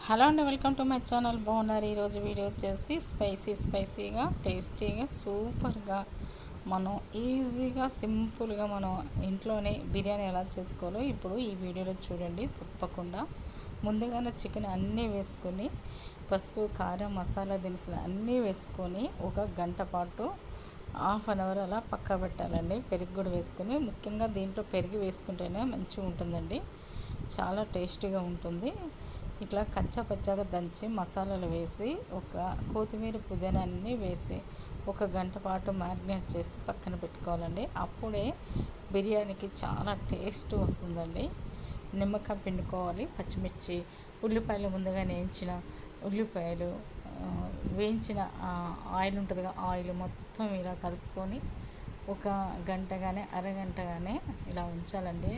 Hello అండి, welcome to my channel. బాగున్నారు. ఈరోజు వీడియో వచ్చేసి స్పైసీగా టేస్టీగా సూపర్గా మనం ఈజీగా సింపుల్గా మనం ఇంట్లోనే బిర్యానీ ఎలా చేసుకోవాలో ఇప్పుడు ఈ వీడియోలో చూడండి. తప్పకుండా ముందుగానే చికెన్ అన్నీ వేసుకొని పసుపు కారం మసాలా దినుసులు అన్నీ వేసుకొని ఒక గంట పాటు హాఫ్ అన్ అవర్ అలా పక్కా పెట్టాలండి. పెరుగు కూడా వేసుకొని, ముఖ్యంగా దీంట్లో పెరుగు వేసుకుంటేనే మంచిగా ఉంటుందండి, చాలా టేస్టీగా ఉంటుంది. ఇట్లా కచ్చా పచ్చాగా దంచి మసాలాలు వేసి ఒక కొత్తిమీర పుదీనా అన్నీ వేసి ఒక గంట పాటు మ్యారినేట్ చేసి పక్కన పెట్టుకోవాలండి. అప్పుడే బిర్యానీకి చాలా టేస్ట్ వస్తుందండి. నిమ్మకాయ పిండుకోవాలి, పచ్చిమిర్చి, ఉల్లిపాయలు ముందుగా వేయించిన ఉల్లిపాయలు, వేయించిన ఆయిల్ ఉంటుందిగా, ఆయిల్ మొత్తం ఇలా కలుపుకొని ఒక గంట కానీ అరగంట కానీ ఇలా ఉంచాలండి.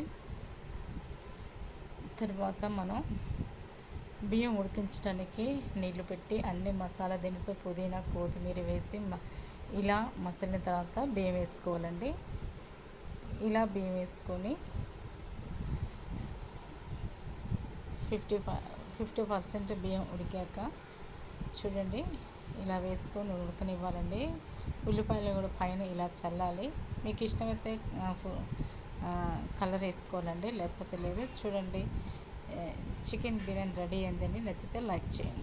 తర్వాత మనం బియ్యం ఉడికించడానికి నీళ్లు పెట్టి అన్ని మసాలా దినుసు పుదీనా కొత్తిమీర వేసి ఇలా మసిలిన తర్వాత బియ్యం వేసుకోవాలండి. ఇలా బియ్యం వేసుకొని 50% బియ్యం ఉడికాక చూడండి ఇలా వేసుకొని ఉడకనివ్వాలండి. ఉల్లిపాయలు కూడా పైన ఇలా చల్లాలి. మీకు ఇష్టమైతే కలర్ వేసుకోవాలండి, లేకపోతే లేదు. చూడండి, చికెన్ బిర్యానీ రెడీ అయిందండి. నచ్చితే లైక్ చేయండి.